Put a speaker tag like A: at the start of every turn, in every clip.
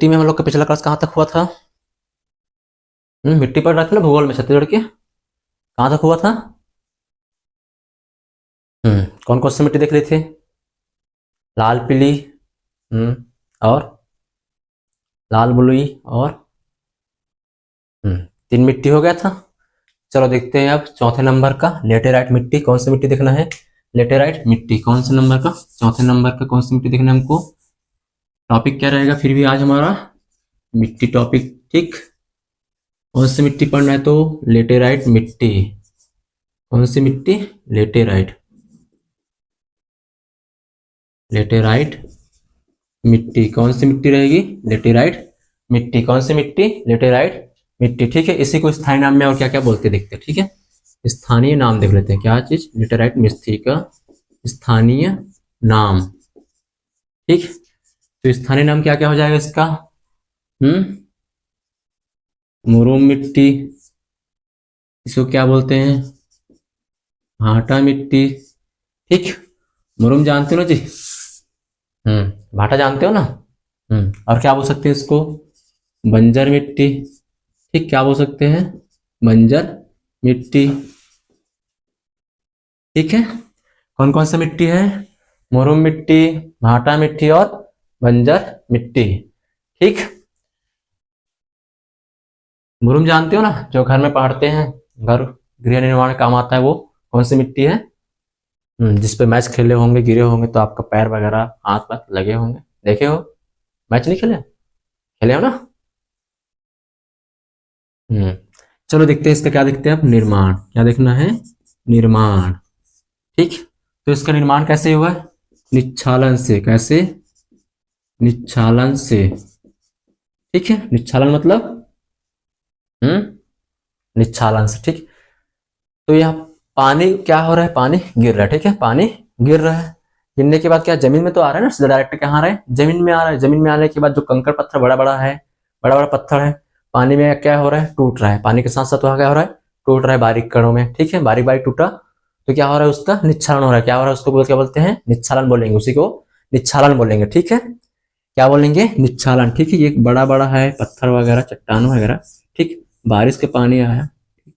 A: मिट्टी में हम लोग का पिछला क्लास कहाँ तक हुआ था? मिट्टी पर रख लो, भूगोल में छत्तीसगढ़ के कहाँ तक हुआ था? कौन कौन सी मिट्टी देख रहे थे? लाल पीली, और लाल बलुई, और 3 मिट्टी हो गया था। चलो देखते हैं अब चौथे नंबर का लेटेराइट मिट्टी। कौन सी मिट्टी देखना है? लेटेराइट मिट्टी कौन से नंबर का? चौथे नंबर का कौन सी मिट्टी देखना है हमको? टॉपिक क्या रहेगा फिर भी आज हमारा? मिट्टी टॉपिक, ठीक। कौन सी मिट्टी पढ़ना है? तो लेटेराइट मिट्टी। कौन सी मिट्टी? लेटेराइट। लेटेराइट मिट्टी कौन सी मिट्टी रहेगी? लेटेराइट मिट्टी। कौन सी मिट्टी? लेटेराइट मिट्टी, ठीक है। इसी को स्थानीय नाम में और क्या क्या बोलते देखते हैं, ठीक है। स्थानीय नाम देख लेते हैं, क्या चीज? लेटेराइट मिट्टी का स्थानीय नाम, ठीक। तो स्थानीय नाम क्या क्या हो जाएगा इसका? मुरुम मिट्टी, इसको क्या बोलते हैं? भाटा मिट्टी, ठीक। मुरुम जानते हो ना जी? भाटा जानते हो ना? और क्या बोल सकते हैं इसको? बंजर मिट्टी, ठीक। क्या बोल सकते हैं? बंजर मिट्टी, ठीक है। कौन कौन सा मिट्टी है? मुरुम मिट्टी, भाटा मिट्टी और बंजर मिट्टी, ठीक। मुरुम जानते हो ना, जो घर में पढ़ते हैं, घर गृह निर्माण में काम आता है, वो कौन सी मिट्टी है? जिसपे मैच खेले होंगे, गिरे होंगे तो आपका पैर वगैरह हाथ पर लगे होंगे, देखे हो? मैच नहीं खेले? खेले हो ना? चलो देखते हैं इसका क्या देखते हैं अब। निर्माण, क्या देखना है? निर्माण, ठीक। तो इसका निर्माण कैसे हुआ? निच्छालन से। कैसे? निच्छालन से, ठीक है। निच्छालन मतलब निच्छालन से, ठीक। तो यहाँ पानी क्या हो रहा है? पानी गिर रहा है, ठीक है। पानी गिर रहा है, गिरने के बाद क्या जमीन में तो आ रहा है ना, सीधा डायरेक्ट कहाँ आ रहा है? जमीन में आ रहा है। जमीन में आने के बाद जो कंकड़ पत्थर बड़ा बड़ा है, बड़ा बड़ा पत्थर है, पानी में क्या हो रहा है? टूट रहा है। पानी के साथ साथ वहाँ क्या हो रहा है? टूट रहा है बारीक कणों में, ठीक है। बारीक बारीक टूटा तो क्या हो रहा है? उसका निच्छालन हो रहा है। क्या हो रहा है? उसको क्या बोलते हैं? निच्छालन बोलेंगे, उसी को निच्छालन बोलेंगे, ठीक है। क्या बोलेंगे? निच्छालन, ठीक है। ये बड़ा बड़ा है पत्थर वगैरह, चट्टान वगैरह, ठीक। बारिश के पानी आया,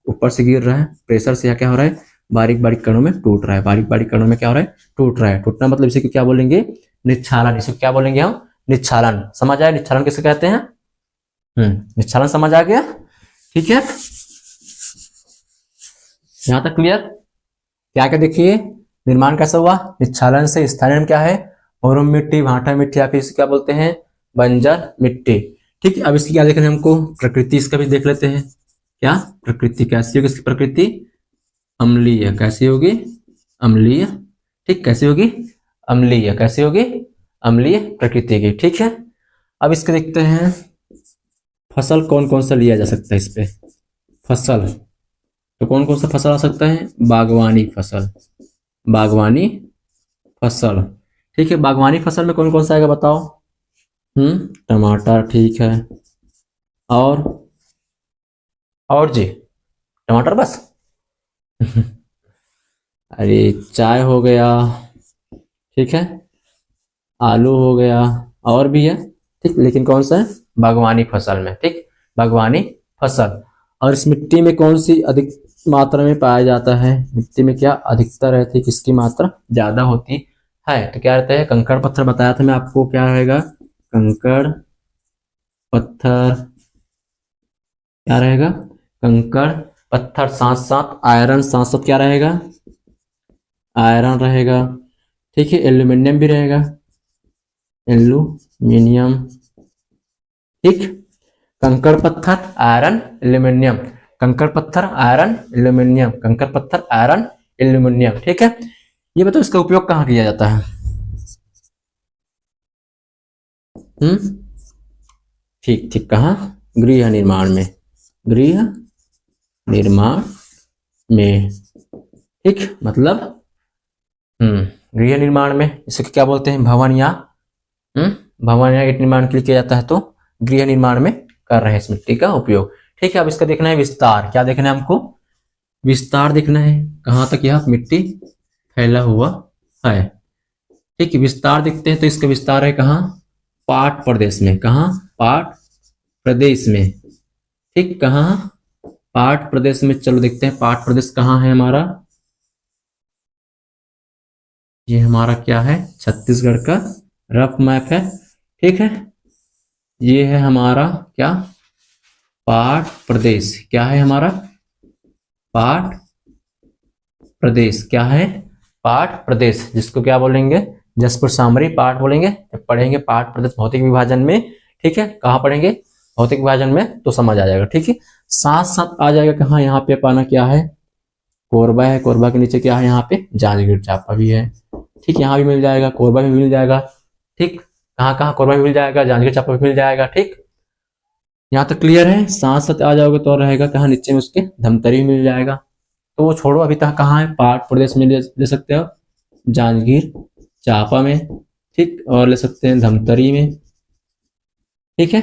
A: ऊपर से गिर रहा है, प्रेशर से क्या हो रहा है? बारीक बारीक कणों में टूट रहा है। बारीक बारीक कणों में क्या हो रहा है? टूट रहा है। टूटना मतलब इसे क्या बोलेंगे? निच्छालन। इसे क्या बोलेंगे हम? निच्छालन। समझ आया निच्छालन किसे कहते हैं? निच्छालन समझ आ गया, ठीक है। यहां तक क्लियर? क्या क्या देखिए, निर्माण कैसा हुआ? निच्छालन से। स्थानीय नाम क्या है? मुरुम मिट्टी, भाटा मिट्टी, या फिर इसे क्या बोलते हैं? बंजर मिट्टी, ठीक है। अब इसकी क्या देखना है हमको? प्रकृति इसका भी देख लेते हैं। क्या प्रकृति कैसी होगी? इसकी प्रकृति अम्लीय। कैसी होगी? अम्लीय, ठीक। कैसी होगी? अम्लीय। कैसी होगी? अम्लीय प्रकृति की, ठीक है। अब इसके देखते हैं फसल कौन कौन सा लिया जा सकता है इस पे। फसल तो कौन कौन सा फसल आ सकता है? बागवानी फसल। बागवानी फसल, ठीक है। बागवानी फसल में कौन कौन सा आएगा बताओ? टमाटर, ठीक है। और जी टमाटर बस? अरे चाय हो गया, ठीक है। आलू हो गया, और भी है, ठीक। लेकिन कौन सा है? बागवानी फसल में, ठीक। बागवानी फसल। और इस मिट्टी में कौन सी अधिक मात्रा में पाया जाता है? मिट्टी में क्या अधिकतर रहती है? किसकी मात्रा ज्यादा होती है? तो क्या रहता है? कंकड़ पत्थर बताया था मैं आपको। क्या रहेगा? कंकड़ पत्थर, क्या रहेगा? कंकड़ पत्थर, साथ साथ आयरन, साथ साथ क्या रहेगा? आयरन रहेगा, ठीक है। एल्यूमिनियम भी रहेगा, एल्यूमिनियम, ठीक। कंकड़ पत्थर, आयरन, एल्यूमिनियम। कंकड़ पत्थर, आयरन, एल्यूमिनियम। कंकड़ पत्थर, आयरन, एल्यूमिनियम, ठीक है। ये बताओ इसका उपयोग कहाँ किया जाता है? ठीक ठीक, कहाँ? गृह निर्माण में। गृह निर्माण में, ठीक। मतलब गृह निर्माण में इसे क्या बोलते हैं? भवन या भवन या ईंट निर्माण के लिए किया जाता है, तो गृह निर्माण में कर रहे हैं इस मिट्टी का उपयोग, ठीक है। अब इसका देखना है विस्तार। क्या देखना है हमको? विस्तार देखना है, कहाँ तक यह मिट्टी फैला हुआ है, ठीक है। विस्तार देखते हैं तो इसका विस्तार है कहाँ? पाट प्रदेश में। कहाँ? पाट प्रदेश में। ठीक, कहाँ? पाट प्रदेश में। चलो देखते हैं पाट प्रदेश कहाँ है हमारा। ये हमारा क्या है? छत्तीसगढ़ का रफ मैप है। ठीक है, ये है हमारा क्या? पाट प्रदेश। क्या है हमारा? पाट प्रदेश। क्या है? पाट प्रदेश, जिसको क्या बोलेंगे? जसपुर सामरी पाट बोलेंगे। जब पढ़ेंगे पाट प्रदेश भौतिक विभाजन में, ठीक है, कहाँ पढ़ेंगे? भौतिक विभाजन में, तो समझ आ जाएगा। ठीक है, साथ साथ आ जाएगा कहाँ? यहाँ पे पाना क्या है? कोरबा है। कोरबा के नीचे क्या है? यहाँ पे जांजगीर चांपा भी है। ठीक, यहाँ भी मिल जाएगा, कोरबा भी मिल जाएगा। ठीक, कहाँ कहाँ? कोरबा भी मिल जाएगा, जांजगीर चांपा भी मिल जाएगा। ठीक, यहाँ तक क्लियर है? साथ साथ आ जाओगे तो रहेगा कहाँ? नीचे में उसके धमतरी मिल जाएगा। तो वो छोड़ो, अभी तक कहाँ है? पाट प्रदेश में ले सकते हो, जांजगीर चांपा में। ठीक, और ले सकते हैं धमतरी में। ठीक है,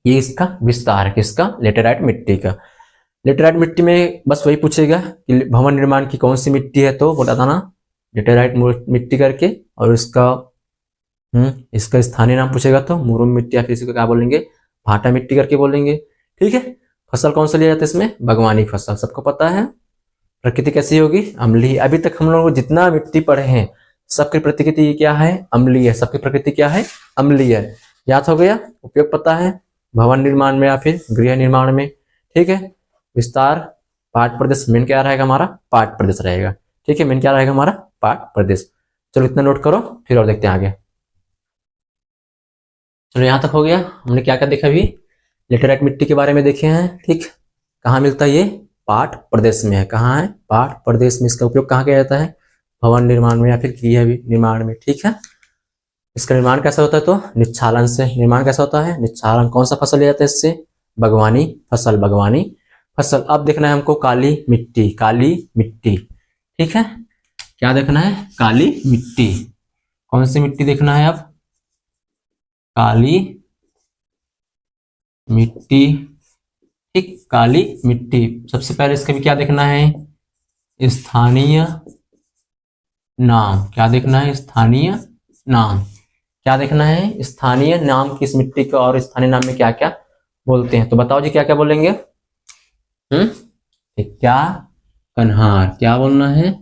A: ये इसका विस्तार है। किसका? लेटेराइट मिट्टी का। लेटेराइट मिट्टी में बस वही पूछेगा कि भवन निर्माण की कौन सी मिट्टी है, तो बोला था ना लेटेराइट मिट्टी करके। और इसका स्थानीय नाम पूछेगा तो मुरुम मिट्टी, या फिर इसको क्या बोलेंगे? भाटा मिट्टी करके बोलेंगे। ठीक है, फसल कौन सा लिया जाता है इसमें? बागवानी फसल, सबको पता है। प्रकृति कैसी होगी? अम्लीय। अभी तक हम लोग जितना मिट्टी पढ़े हैं सबकी प्रकृति क्या है? अम्लीय है। सबकी प्रकृति क्या है? अम्लीय है। याद हो गया? उपयोग पता है भवन निर्माण में या फिर गृह निर्माण में। ठीक है, विस्तार पाट प्रदेश मेन क्या रहेगा हमारा? पाट प्रदेश रहेगा। ठीक है, मेन क्या रहेगा हमारा? पाट प्रदेश। चलो इतना नोट करो, फिर और देखते हैं आगे। चलो यहाँ तक हो गया। हमने क्या क्या देखा अभी? लेटेराइट मिट्टी के बारे में देखे हैं। ठीक, कहाँ मिलता है ये? पाट प्रदेश में है। कहाँ है? पाट प्रदेश में। इसका उपयोग कहाँ किया जाता है? भवन निर्माण में या फिर गृह निर्माण में। ठीक है, इसका निर्माण कैसा होता है? तो निच्छालन से। निर्माण कैसा होता है? निच्छालन। कौन सा फसल लिया जाता है इससे? बागवानी फसल। बागवानी फसल। अब देखना है हमको काली मिट्टी। काली मिट्टी। ठीक है, क्या देखना है? काली मिट्टी। कौन सी मिट्टी देखना है अब? काली मिट्टी। ठीक, काली मिट्टी। सबसे पहले इसका भी क्या देखना है? स्थानीय नाम। क्या देखना है? स्थानीय नाम। क्या देखना है? स्थानीय नाम किस मिट्टी को, और स्थानीय नाम में क्या क्या बोलते हैं। तो बताओ जी, क्या क्या बोलेंगे? क्या? कन्हार। क्या बोलना है?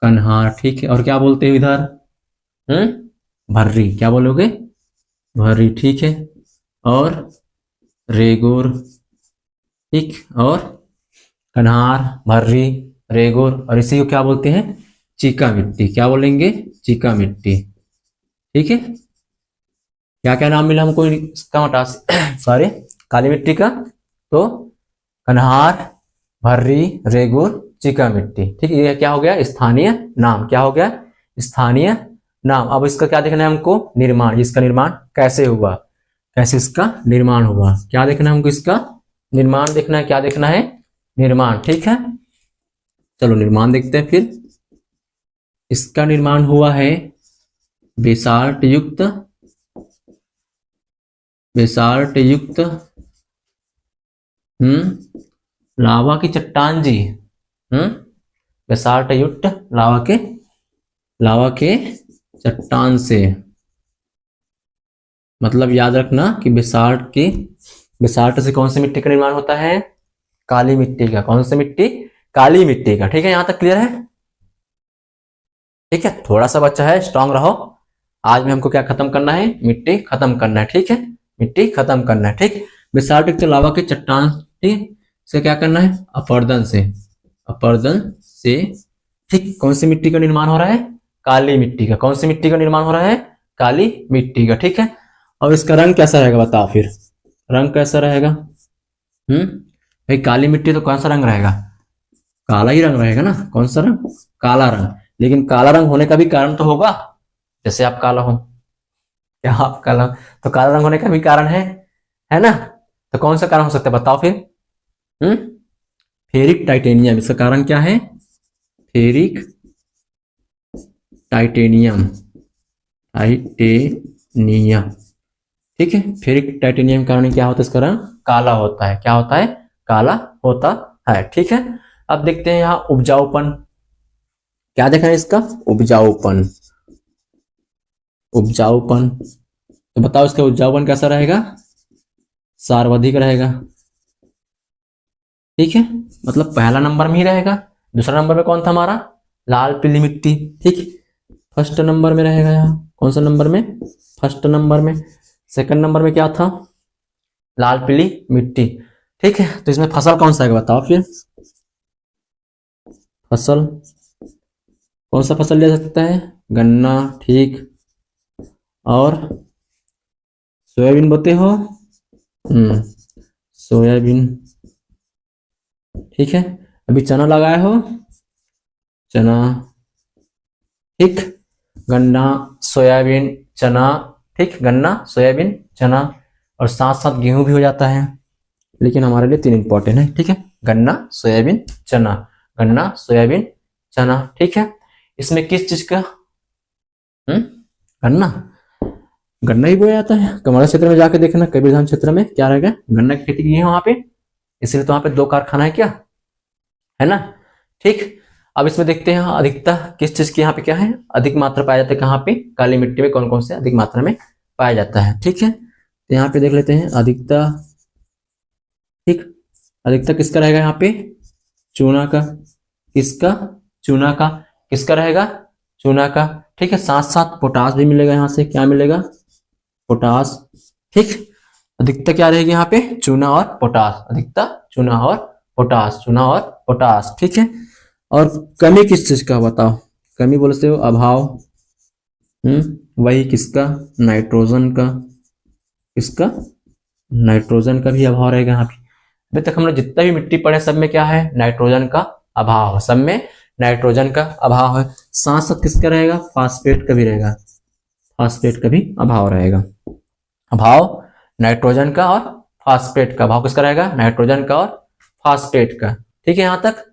A: कन्हार। ठीक है, और क्या बोलते हैं इधर? भर्री। क्या बोलोगे? भर्री। ठीक है, और रेगुर। ठीक, और कन्हार, भर्री, रेगुर, और इसी को क्या बोलते हैं? चीका मिट्टी। क्या बोलेंगे? चीका मिट्टी। ठीक है, क्या क्या नाम मिला हमको इसका? हटा सॉरी, काली मिट्टी का तो कन्हार, भर्री, रेगुर, चीका मिट्टी। ठीक, ये क्या हो गया? स्थानीय नाम। क्या हो गया? स्थानीय नाम। अब इसका क्या देखना है हमको? निर्माण। इसका निर्माण कैसे हुआ? कैसे इसका निर्माण हुआ? क्या देखना है हमको? इसका निर्माण देखना है। क्या देखना है? निर्माण। ठीक है, चलो निर्माण देखते हैं फिर। इसका निर्माण हुआ है बेसाल्ट युक्त लावा की चट्टान जी। बेसाल्ट युक्त लावा के चट्टान से। मतलब याद रखना कि बेसाल्ट से कौन सी मिट्टी का निर्माण होता है? काली मिट्टी का। कौन सी मिट्टी? काली मिट्टी का। ठीक है, यहां तक क्लियर है? ठीक है, थोड़ा सा बच्चा है, स्ट्रांग रहो। आज में हमको क्या खत्म करना है? मिट्टी खत्म करना है। ठीक है, मिट्टी खत्म करना है। ठीक, बेसाल्ट लावा की चट्टान, ठीक से क्या करना है? अपर्दन से। ठीक, कौन सी मिट्टी का निर्माण हो रहा है? काली मिट्टी का। कौन सी मिट्टी का निर्माण हो रहा है? काली मिट्टी का। ठीक है, और इसका रंग कैसा रहेगा बताओ फिर? रंग कैसा रहेगा? भाई काली मिट्टी तो कौन सा रंग रहेगा? काला ही रंग रहेगा ना। कौन सा रंग? काला रंग। लेकिन काला रंग होने का भी कारण तो होगा। जैसे आप काला हो, क्या आप काला, तो काला रंग होने का भी कारण है ना? तो कौन सा कारण हो सकता है बताओ फिर? Ferric titanium. इसका कारण क्या है? Ferric titanium. ठीक है, फेरिक टाइटेनियम कारण क्या होता है? इसका रंग काला होता है। क्या होता है? काला होता है। ठीक है, अब देखते हैं यहाँ उपजाऊपन। क्या देखना है इसका? उपजाऊपन। तो बताओ इसका उपजाऊपन कैसा रहेगा, सर्वाधिक रहेगा। ठीक है, मतलब पहला नंबर में ही रहेगा। दूसरा नंबर में कौन था हमारा, लाल पीली मिट्टी। ठीक, फर्स्ट नंबर में रहेगा यहाँ, कौन सा नंबर में, फर्स्ट नंबर में। सेकंड नंबर में क्या था, लाल पीली मिट्टी। ठीक है, तो इसमें फसल कौन सा है बताओ फिर, फसल कौन सा फसल ले सकता है, गन्ना। ठीक, और सोयाबीन बोते हो, सोयाबीन। ठीक है, अभी चना लगाए हो, चना। ठीक, गन्ना, सोयाबीन, चना। ठीक, गन्ना, सोयाबीन, चना, और साथ साथ गेहूं भी हो जाता है, लेकिन हमारे लिए 3 इंपॉर्टेंट है। ठीक है, गन्ना, सोयाबीन, चना, गन्ना, सोयाबीन, चना। ठीक है, इसमें किस चीज का, गन्ना, गन्ना ही बोया जाता है। कमाड़ा क्षेत्र में जाके देखना, कबीरधाम क्षेत्र में क्या रहेगा, गन्ना की खेती की है वहां पे, इसलिए तो वहां पे 2 कारखाना है, क्या है ना। ठीक, अब इसमें देखते हैं अधिकता किस चीज की यहाँ पे क्या है, अधिक मात्रा पाया जाता है कहाँ पे, काली मिट्टी में कौन कौन से अधिक मात्रा में पाया जाता है। ठीक है, तो यहाँ पे देख लेते हैं अधिकता। ठीक, अधिकता किसका रहेगा यहाँ पे, चूना का। किसका, चूना का। किसका रहेगा, चूना का। ठीक है, साथ साथ पोटास भी मिलेगा यहाँ से, क्या मिलेगा, पोटास। ठीक, अधिकता क्या रहेगी यहाँ पे, चूना और पोटास, अधिकता चूना और पोटास, चूना और पोटास। ठीक है, और कमी किस चीज का बताओ, कमी बोलते हो अभाव, वही किसका, नाइट्रोजन का। किसका, नाइट्रोजन का भी अभाव रहेगा यहाँ पे। अभी तक हम लोग जितना भी मिट्टी पड़े सब में क्या है, नाइट्रोजन का अभाव, सब में नाइट्रोजन का अभाव है। साथ साथ किसका रहेगा, फास्फेट का भी रहेगा, फास्फेट का भी अभाव रहेगा। अभाव नाइट्रोजन का और फास्फेट का, अभाव किसका रहेगा, नाइट्रोजन का और फास्फेट का। ठीक है यहाँ तक।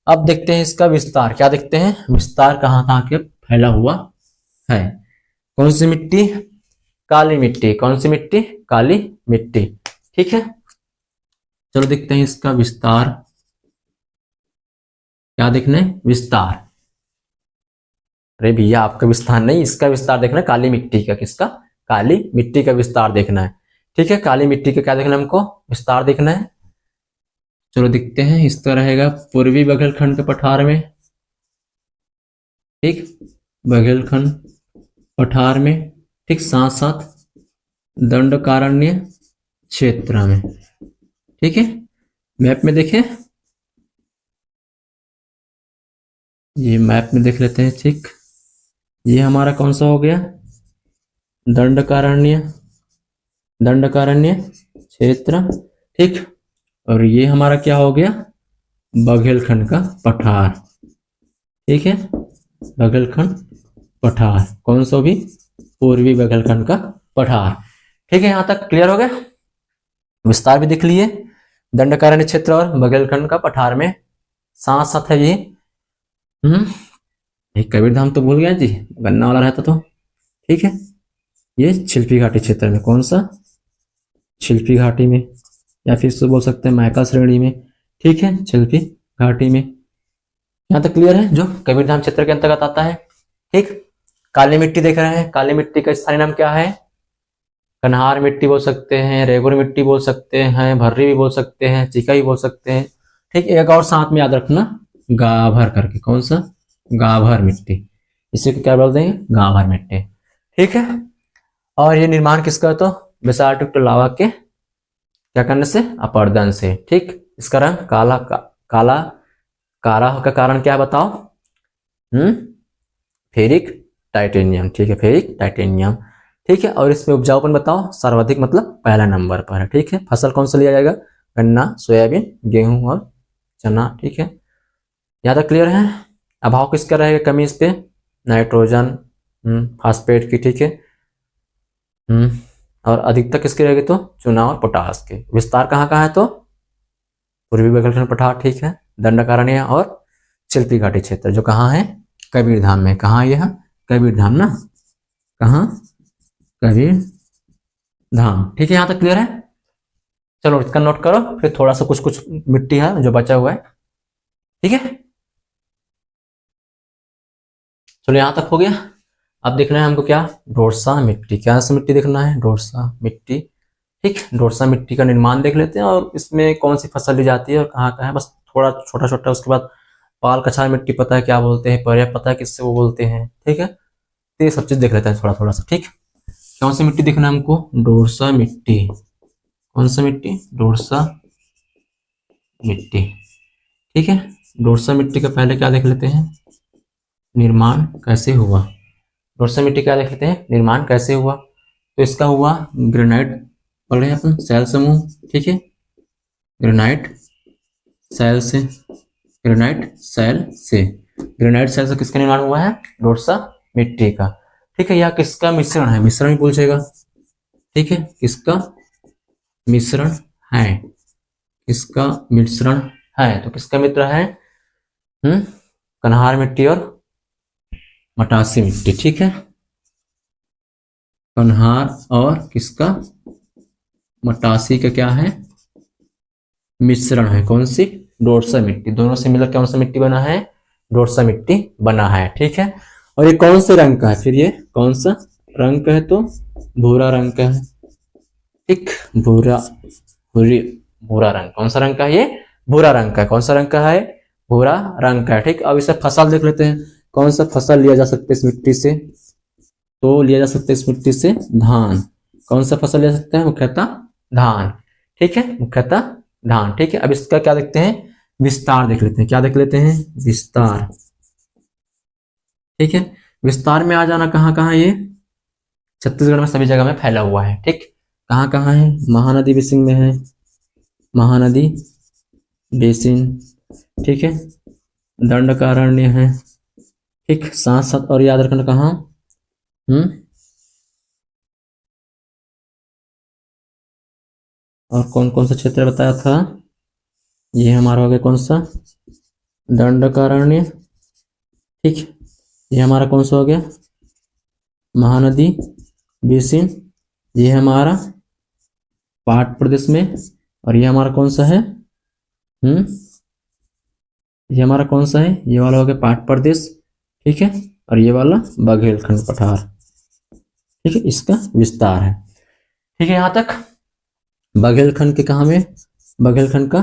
A: अब देखते हैं इसका विस्तार, क्या देखते हैं, विस्तार कहाँ कहाँ के फैला हुआ है। कौन सी मिट्टी, काली मिट्टी। कौन सी मिट्टी, काली मिट्टी। ठीक है, चलो देखते हैं इसका विस्तार, क्या देखना है, विस्तार। अरे भैया आपका विस्तार नहीं, इसका विस्तार देखना है, काली मिट्टी का। किसका, काली मिट्टी का विस्तार देखना है। ठीक है, काली मिट्टी का क्या देखना है हमको, विस्तार देखना है। चलो दिखते हैं, इसका रहेगा पूर्वी बघेलखंड के पठार में। ठीक, बघेलखंड पठार में। ठीक, साथ साथ दंडकारण्य क्षेत्र में। ठीक है, मैप में देखें, ये मैप में देख लेते हैं। ठीक, ये हमारा कौन सा हो गया, दंडकारण्य, दंडकारण्य क्षेत्र। ठीक, और ये हमारा क्या हो गया, बघेलखंड का पठार। ठीक है, बघेलखंड पठार, कौन सा भी, पूर्वी बघेलखंड का पठार। ठीक है, यहां तक क्लियर हो गया, विस्तार भी दिख लिए, दंडकारण्य क्षेत्र और बघेलखंड का पठार में। साथ साथ है ये एक कबीरधाम तो भूल गया जी, गन्ना वाला रहता तो। ठीक है, ये छिलपी घाटी क्षेत्र में, कौन सा, छिलपी घाटी में, या फिर से बोल सकते हैं मैका श्रेणी में। ठीक है, छिलपी घाटी में। यहाँ तक क्लियर है, जो कबीरधाम क्षेत्र के अंतर्गत आता है। ठीक, काली मिट्टी देख रहे हैं, काली मिट्टी का स्थानीय नाम क्या है, कन्हार मिट्टी बोल सकते हैं, रेगुर मिट्टी बोल सकते हैं, भर्री भी बोल सकते हैं, चिका भी बोल सकते हैं। ठीक, एक और साथ में याद रखना, गाभर करके, कौन सा, गाभर मिट्टी, इसे क्या बोलते हैं, गाभर मिट्टी। ठीक है, और ये निर्माण किसका है, तो बेसाल्टिक लावा के क्या करने से, अपर्दन से। ठीक, इसका रंग काला काला काला का कारण क्या है बताओ, फेरिक टाइटेनियम। ठीक है, फेरिक टाइटेनियम। ठीक है, और इसमें उपजाऊपन बताओ, सर्वाधिक मतलब पहला नंबर पर है। ठीक है, फसल कौन सा लिया जाएगा, गन्ना, सोयाबीन, गेहूं और चना। ठीक है, यहाँ तक क्लियर है। अभाव किसका रहेगा, कमी इस पे, नाइट्रोजन, फास्फेट की। ठीक है, और अधिकता किसकी रहेगी, तो चूना और पोटास के। विस्तार कहाँ कहाँ है, तो पूर्वी बघेलखंड पठार। ठीक है, दंडकारण्य और चिल्पी घाटी क्षेत्र, जो कहाँ है, कबीरधाम में। कहाँ यह, कबीरधाम ना, कहाँ, कबीरधाम। ठीक है, यहाँ तक क्लियर है। चलो इसका नोट करो, फिर थोड़ा सा कुछ कुछ मिट्टी है जो बचा हुआ है। ठीक है, चलो यहाँ तक हो गया। अब देखना है हमको क्या, डोरसा मिट्टी, क्या सा मिट्टी देखना है, डोरसा मिट्टी। ठीक, डोरसा मिट्टी का निर्माण देख लेते हैं और इसमें कौन सी फसल ली जाती है और कहाँ कहाँ है, बस थोड़ा छोटा छोटा। उसके बाद पाल कछार मिट्टी पता है क्या बोलते हैं, पर्या पता है किससे वो बोलते हैं। ठीक है, तो ये सब चीज देख लेते हैं थोड़ा थोड़ा सा। ठीक, कौन सी मिट्टी देखना है हमको, डोरसा मिट्टी। कौन सा मिट्टी, डोरसा मिट्टी। ठीक है, डोरसा मिट्टी का पहले क्या देख लेते हैं, निर्माण कैसे हुआ। डोरसा मिट्टी क्या देख लेते हैं, निर्माण कैसे हुआ। तो इसका हुआ ग्रेनाइट, पढ़े अपन, सैल समूह। ठीक है, ग्रेनाइट सैल से, ग्रेनाइट सैल से, ग्रेनाइट सैल से किसका निर्माण हुआ है, डोरसा मिट्टी का। ठीक है, यह किसका मिश्रण है, मिश्रण ही पूछेगा। ठीक है, किसका मिश्रण है, किसका मिश्रण है, तो किसका मित्र है, कन्हार मिट्टी और मटासी मिट्टी। ठीक है, कन्हार और किसका, मटासी का क्या है, मिश्रण है। कौन सी, डोरसा मिट्टी। दोनों से मिलकर कौन सा मिट्टी बना है, डोरसा मिट्टी बना है। ठीक है, और ये कौन से रंग का है, फिर ये कौन सा रंग का है, तो भूरा रंग का है। ठीक, भूरा, भूरा रंग, कौन सा रंग का है ये, भूरा रंग का। कौन सा रंग का है, भूरा रंग का है। ठीक, अब इसे फसल देख लेते हैं, कौन सा फसल लिया जा सकता है इस मिट्टी से, तो लिया जा सकता है इस मिट्टी से धान। कौन सा फसल ले सकते हैं, मुख्यतः धान। ठीक है, मुख्यतः धान। ठीक है, अब इसका क्या देखते हैं, विस्तार देख लेते हैं। क्या देख लेते हैं, विस्तार। ठीक है, विस्तार में आ जाना कहाँ कहाँ, ये छत्तीसगढ़ में सभी जगह में फैला हुआ है। ठीक, कहाँ कहाँ है, महानदी बेसिन में है, महानदी बेसिन। ठीक है, दंडकारण्य है। ठीक, साथ साथ और याद रखना कहाँ, और कौन कौन सा क्षेत्र बताया था, ये हमारा हो गया कौन सा, दंडकारण्य। ठीक, ये हमारा कौन सा हो गया, महानदी बेसिन। ये हमारा पाट प्रदेश में, और ये हमारा कौन सा है, ये हमारा कौन सा है, ये वाला हो गया पाट प्रदेश। ठीक है, और ये वाला बघेलखंड पठार। ठीक है, इसका विस्तार है। ठीक है, यहां तक बघेलखंड के कहा में, बघेलखंड का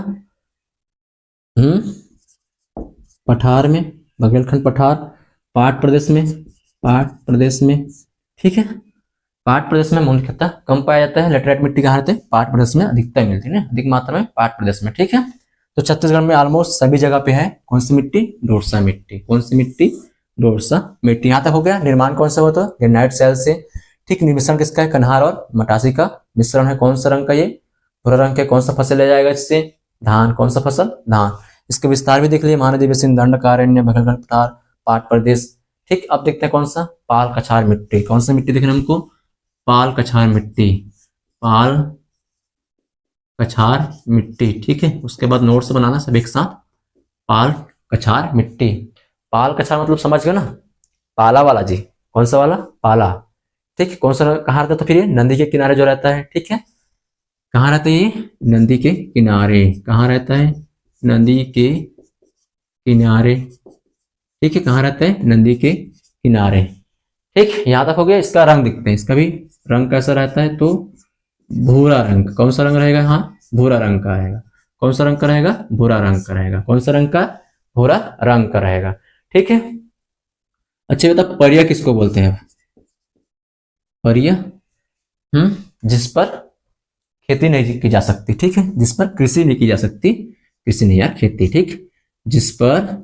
A: पठार में, बघेलखंड पठार पाट प्रदेश में, पाट प्रदेश में। ठीक है, पाट प्रदेश में मुख्यतः कम पाया जाता है, लेटराइट मिट्टी कहाँ रहते हैं, पाट प्रदेश में अधिकता मिलती है ना, अधिक मात्रा में पाट प्रदेश में। ठीक है, तो छत्तीसगढ़ में ऑलमोस्ट सभी जगह पे है कौन सी मिट्टी, डोरसा मिट्टी। कौन सी मिट्टी, डोरसा मिट्टी। यहाँ तक हो गया। निर्माण कौन सा होता है, ग्रेनाइट सैल से। ठीक, मिश्रण किसका है, कन्हार और मटासी का मिश्रण है। कौन सा रंग का, ये भूरा रंग के। कौन सा फसल ले जाएगा इससे, धान। कौन सा फसल, धान। इसके विस्तार भी देख लिए, महानदी बेसिन, दंडकारण्य, बघेलखंड पठार, पाट प्रदेश। ठीक, अब देखते हैं कौन सा, पाल कछार मिट्टी। कौन सा मिट्टी देखना हमको, पाल कछार मिट्टी, पाल कछार मिट्टी। ठीक है, उसके बाद नोट से बनाना सब एक साथ, पाल कछार मिट्टी। पाल कछार मतलब समझ गए ना, पाला वाला जी। कौन सा वाला, पाला। ठीक, कौन सा कहाँ रहता है, तो फिर ये नदी के किनारे जो रहता है। ठीक है, कहाँ रहता है ये, नदी के किनारे। कहाँ रहता है, नदी के किनारे। ठीक है, कहाँ रहता है, नदी के किनारे। ठीक, यहां तक हो गया। इसका रंग दिखते हैं, इसका भी रंग कैसा रहता है, तो भूरा रंग। कौन सा रंग रहेगा, हाँ भूरा रंग का रहेगा। कौन सा रंग का रहेगा, भूरा रंग का रहेगा। कौन सा रंग का, भूरा रंग का रहेगा। ठीक है, अच्छा बता, परिया किसको बोलते हैं, परिया, जिस पर खेती नहीं की जा सकती। ठीक है, जिस पर कृषि नहीं की जा सकती, कृषि नहीं यार, खेती। ठीक, जिस पर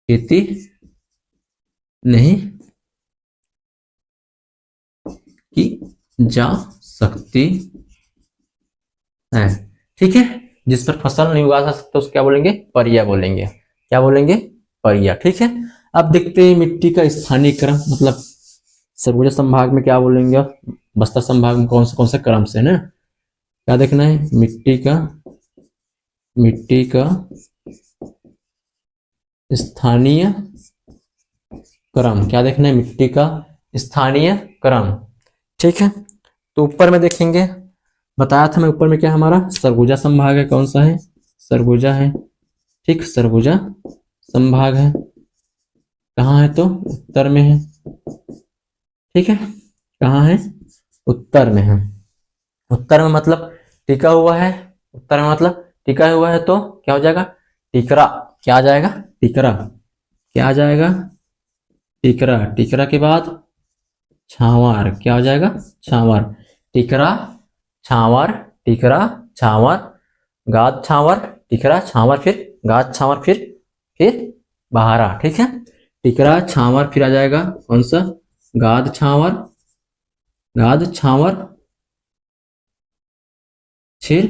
A: खेती नहीं की जा सकती है। ठीक है, जिस पर फसल नहीं उगा सकते उसको क्या बोलेंगे, परिया बोलेंगे। क्या बोलेंगे, परिया। ठीक है, अब देखते हैं मिट्टी का स्थानीयकरण, मतलब सरगुजा संभाग में क्या बोलेंगे, बस्तर संभाग में कौन से क्रम से ना, क्या देखना है, मिट्टी का स्थानीय क्रम। क्या देखना है, मिट्टी का स्थानीय क्रम। ठीक है, तो ऊपर में देखेंगे, बताया था मैं ऊपर में क्या हमारा सरगुजा संभाग है। कौन सा है, सरगुजा है। ठीक, सरगुजा संभाग है। कहाँ है? तो उत्तर में है। ठीक है, कहाँ है? उत्तर में है। उत्तर में मतलब टिका हुआ है। उत्तर में मतलब टिका हुआ है तो क्या हो जाएगा? टिकरा। क्या आ जाएगा? टिकरा। क्या आ जाएगा? टिकरा। टिकरा के बाद छावर। क्या हो जाएगा? छावर। टिकरा, छावर, टिकरा, छावर, गाद छावर, टिकरा छावर, फिर गाद छावर, फिर बहारा। ठीक है, टिकरा छावर, फिर आ जाएगा कौन सा? गाद छावर, गाद छावर, फिर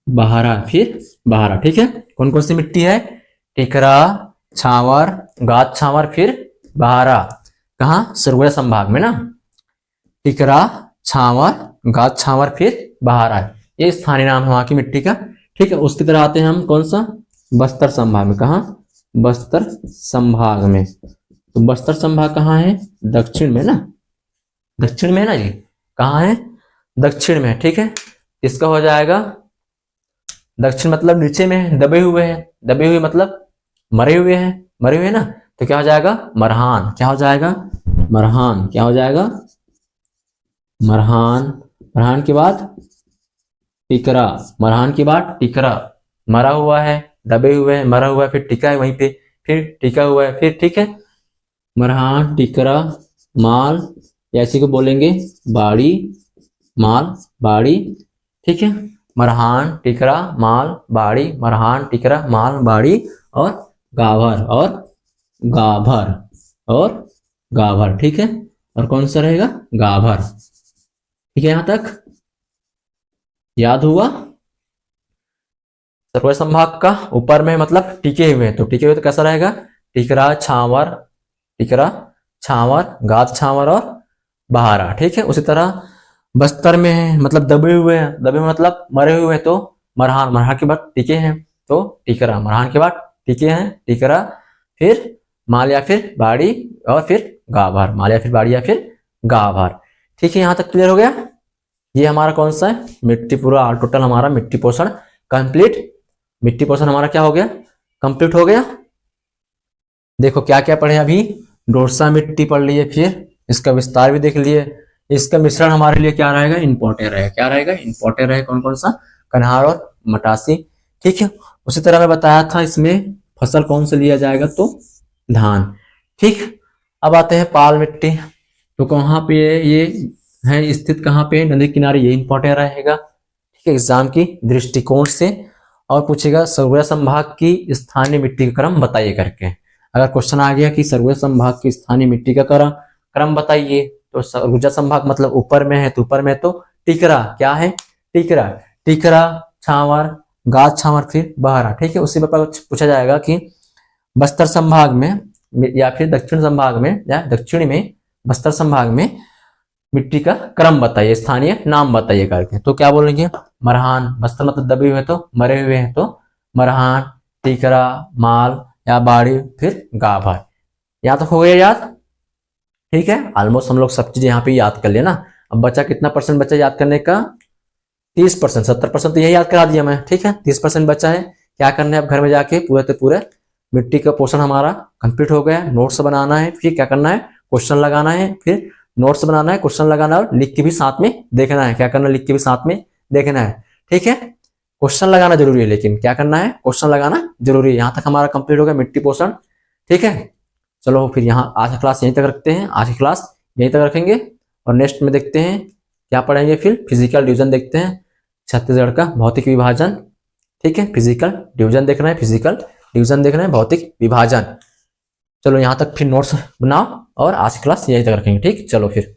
A: बहारा, फिर बहारा। ठीक है, कौन कौन सी मिट्टी है? टिकरा, छावर, गाद छावर, फिर बहारा। कहाँ? सरगुजा संभाग में ना। टिकरा, छावर, गाद छावर, फिर बहारा। ये स्थानीय नाम है वहां की मिट्टी का। ठीक है, उसकी तरह आते हैं हम कौन सा? बस्तर संभाग में। कहा? बस्तर संभाग में। तो बस्तर संभाग कहाँ है? दक्षिण में ना। दक्षिण में है ना जी। कहाँ है? दक्षिण में। ठीक है, इसका हो जाएगा दक्षिण मतलब नीचे में है, दबे हुए हैं। दबे हुए मतलब मरे हुए हैं। मरे हुए ना, तो क्या हो जाएगा? मरहान। क्या हो जाएगा? मरहान। क्या हो जाएगा? मरहान। मरहान के बाद टिकरा। मरहान के बाद टिकरा। मरा हुआ है, दबे हुए हैं, मरा हुआ है, फिर टिका है वहीं पे, फिर टिका हुआ है, फिर। ठीक है, मरहान, टिकरा, माल, ऐसे को बोलेंगे बाड़ी, माल, बाड़ी। ठीक है, मरहान, टिकरा, माल, बाड़ी, मरहान, टिकरा, माल, बाड़ी और गाभर और गाभर और गाभर। ठीक है, और कौन सा रहेगा? गाभर। ठीक है, यहां तक याद हुआ? सर्व संभाग का ऊपर में मतलब टिके हुए हैं, तो टिके हुए तो कैसा रहेगा? टिकरा, छावर, टिकरा, छावर, गाद छावर और बहारा। ठीक है, उसी तरह बस्तर में है मतलब दबे हुए हैं। दबे हुए मतलब मरे हुए हैं, तो मरहान। मरहान के बाद टिके हैं तो टिकरा। मरहान के बाद टिके हैं, टिकरा, फिर माल या फिर बाड़ी और फिर गाभर। माल या फिर बाड़ी या फिर गाभर। ठीक है, यहां तक क्लियर हो गया? ये हमारा कौन सा है? मिट्टी पूरा ऑल टोटल हमारा मिट्टी पोषण कंप्लीट। मिट्टी पोषण हमारा क्या हो गया? कंप्लीट हो गया। देखो क्या क्या पढ़े अभी। डोरसा मिट्टी पढ़ लिए, फिर इसका विस्तार भी देख लिए। इसका मिश्रण हमारे लिए क्या रहेगा? इंपॉर्टेंट रहेगा। क्या रहेगा? इंपॉर्टेंट रहेगा। कौन कौन सा? कन्हार और मटासी। ठीक है, उसी तरह मैं बताया था इसमें फसल कौन से लिया जाएगा, तो धान। ठीक, अब आते हैं पाल मिट्टी। तो कहाँ पे ये है स्थित? कहाँ पे? नदी किनारे। ये इंपॉर्टेंट रहेगा। ठीक है, एग्जाम की दृष्टिकोण से। और पूछेगा सरगुजा संभाग की स्थानीय मिट्टी का क्रम बताइए करके। अगर क्वेश्चन आ गया कि सरगुजा संभाग की स्थानीय मिट्टी का क्रम बताइए, तो सरगुजा संभाग मतलब ऊपर में है, तो ऊपर में तो टिकरा। क्या है? टिकरा। टिकरा, छावर, गाद छावर, फिर बहारा। ठीक है, उसी पर पूछा जाएगा कि बस्तर संभाग में या फिर दक्षिण संभाग में या दक्षिण में बस्तर संभाग में मिट्टी का क्रम बताइए, स्थानीय नाम बताइए करके। तो क्या बोलेंगे? मरहान। बस्तर मतलब दबे हुए तो मरे हुए हैं, तो मरहान, टिकरा, माल या बाड़ी, फिर गाभर। यहाँ तक हो गया याद? ठीक है, ऑलमोस्ट हम लोग सब चीज यहाँ पे याद कर लिया ना। अब बचा कितना परसेंट बचा याद करने का? 30%। 70% तो यही याद करा दिया मैं। ठीक है, 30% बचा है। क्या करना है अब घर में जाके? पूरे तो पूरे मिट्टी का पोषण हमारा कंप्लीट हो गया। नोट्स बनाना है, फिर क्या करना है? क्वेश्चन लगाना है, फिर नोट्स बनाना है, क्वेश्चन लगाना है और लिख के भी साथ में देखना है। क्या करना है? लिख के भी साथ में देखना है। ठीक है, क्वेश्चन लगाना जरूरी है, लेकिन क्या करना है? क्वेश्चन लगाना जरूरी है। यहाँ तक हमारा कंप्लीट हो गया मिट्टी पोषण। ठीक है, चलो फिर यहाँ आज की क्लास यहीं तक रखते हैं। आज की क्लास यहीं तक रखेंगे और नेक्स्ट में देखते हैं क्या पढ़ेंगे। फिर फिजिकल डिवीजन देखते हैं, छत्तीसगढ़ का भौतिक विभाजन। ठीक है, फिजिकल डिवीजन देखना है, फिजिकल डिवीजन देखना है, भौतिक विभाजन। चलो यहाँ तक फिर नोट्स बनाओ और आज की क्लास यहीं तक रखेंगे। ठीक, चलो फिर।